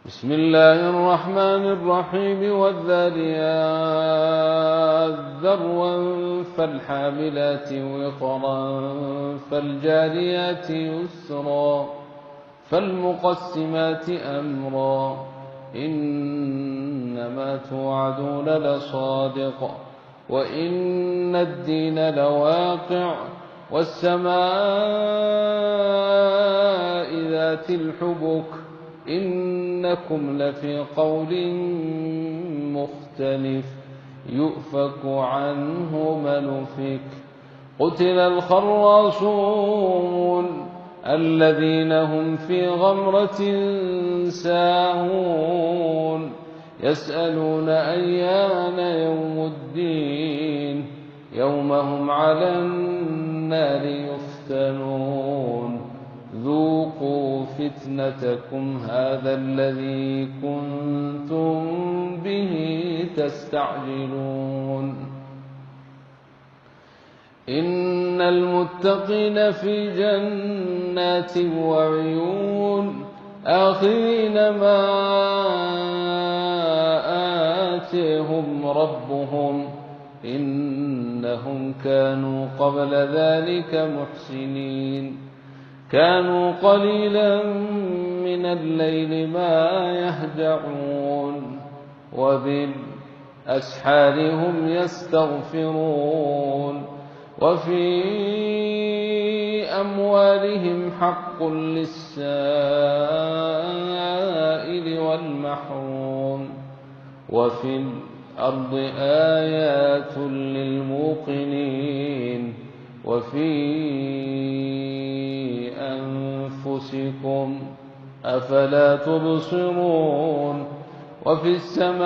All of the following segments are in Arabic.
بسم الله الرحمن الرحيم والذاريات ذروا فالحاملات وقرا فالجاريات يسرا فالمقسمات أمرا إنما توعدون لصادق وإن الدين لواقع والسماء ذات الحبك إنكم لفي قول مختلف يؤفك عنه من أفك قتل الخراصون الذين هم في غمرة ساهون يسألون أيان يوم الدين يوم هم على النار يفتنون ذوقوا فتنتكم هذا الذي كنتم به تستعجلون إن المتقين في جنات وعيون آخذين ما آتيهم ربهم إنهم كانوا قبل ذلك محسنين كانوا قليلا من الليل ما يهجعون وبالأسحار هم يستغفرون وفي أموالهم حق للسائل والمحروم وفي الأرض آيات للموقنين وفي أنفسكم أفلا تبصرون وفي السماء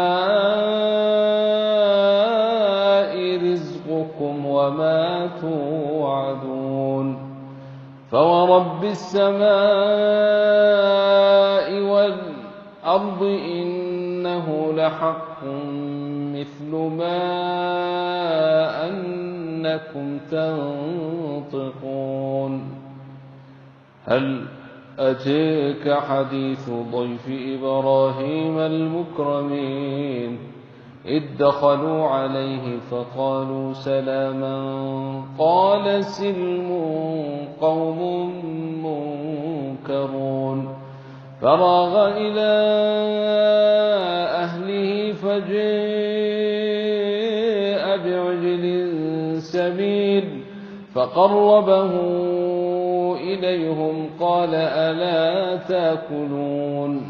رزقكم وما توعدون فورب السماء والأرض إنه لحق مثل ما أنكم تنطقون هل أتيك حديث ضيف إبراهيم المكرمين إذ دخلوا عليه فقالوا سلاما قال سلم قوم منكرون فراغ إلى أهله فجاء بعجل سمين فقربه إليهم قال ألا تأكلون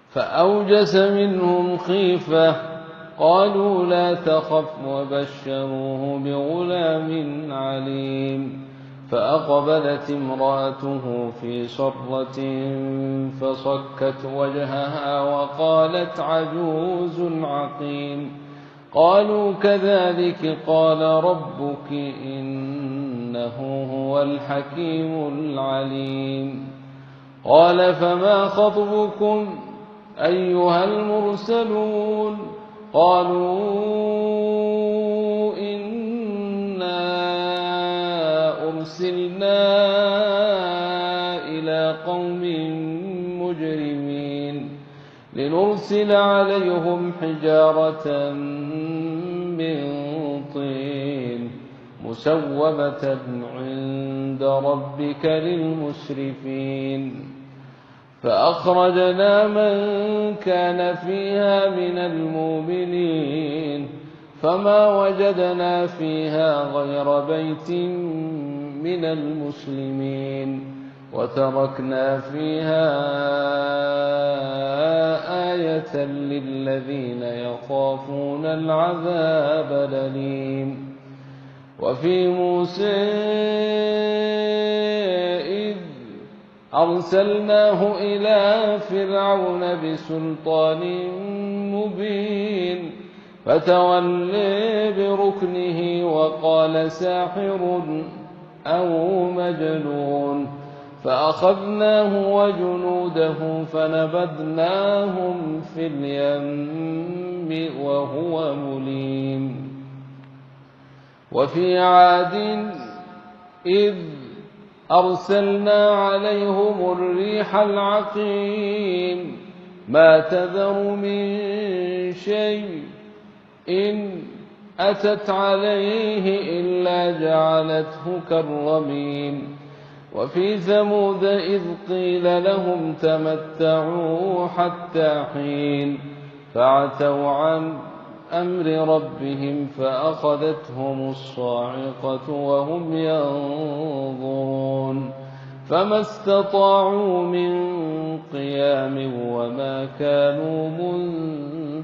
فأوجس منهم خيفة قالوا لا تخف وبشروه بغلام عليم فأقبلت امرأته في صرة فصكت وجهها وقالت عجوز عقيم قالوا كذلك قال ربك إنه هو الحكيم العليم قال فما خطبكم أيها المرسلون قالوا إنا أرسلنا إلى قوم مجرمين لنرسل عليهم حجارة من طين مسومة عند ربك للمسرفين فأخرجنا من كان فيها من المؤمنين فما وجدنا فيها غير بيت من المسلمين وتركنا فيها آية للذين يخافون العذاب الأليم وفي موسى إذ أرسلناه إلى فرعون بسلطان مبين فتولى بركنه وقال ساحر أو مجنون فأخذناه وجنوده فنبذناهم في اليم وهو مليم وفي عاد إذ أرسلنا عليهم الريح العقيم ما تذر من شيء إن أتت عليه إلا جعلته كالرميم وفي ثمود إذ قيل لهم تمتعوا حتى حين فعتوا عن أمر ربهم فأخذتهم الصاعقة وهم ينظرون فما استطاعوا من قيام وما كانوا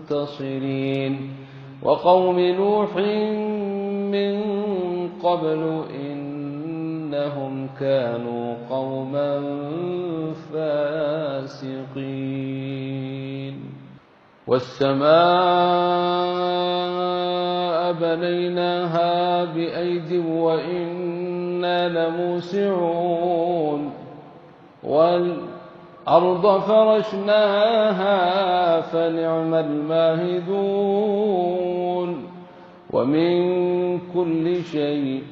منتصرين وقوم نوح من قبل إنهم كانوا قوما فاسقين والسماء بنيناها بأيد وإنا لموسعون والأرض فرشناها فنعم الماهدون ومن كل شيء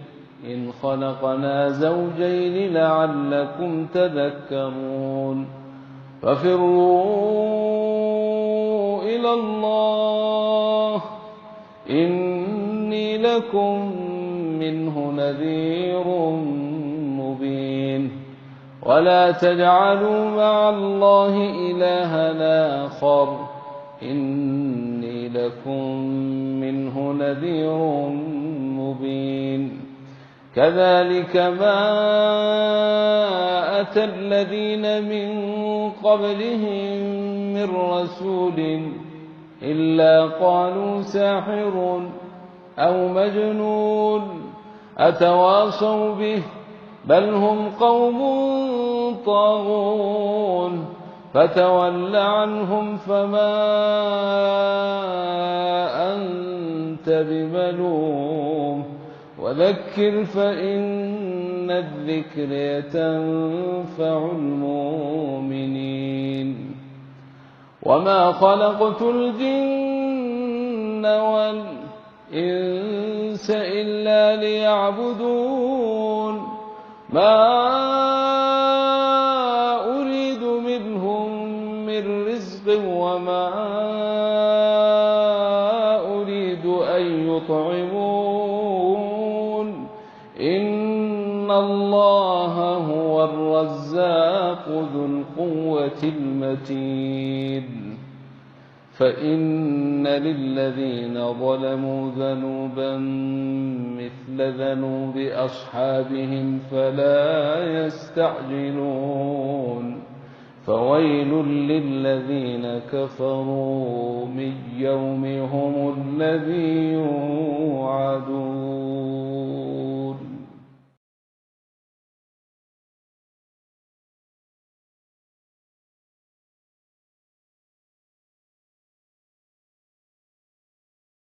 إن خلقنا زوجين لعلكم تذكرون ففروا إلى الله إني لكم منه نذير مبين ولا تجعلوا مع الله إلها آخر إني لكم منه نذير مبين كذلك ما أتى الذين من قبلهم من رسول إلا قالوا ساحر أو مجنون أتواصوا به بل هم قوم طاغون فتول عنهم فما أنت بملوم وذكر فإن الذكر تنفع المؤمنين وما خلقت الجن والإنس إلا ليعبدون ما أريد منهم من رزق وما أريد أن يطعمون إن الله هو الرزاق ذو القوة المتين فإن للذين ظلموا ذنوبا مثل ذنوب أصحابهم فلا يستعجلون فويل للذين كفروا من يومهم الذي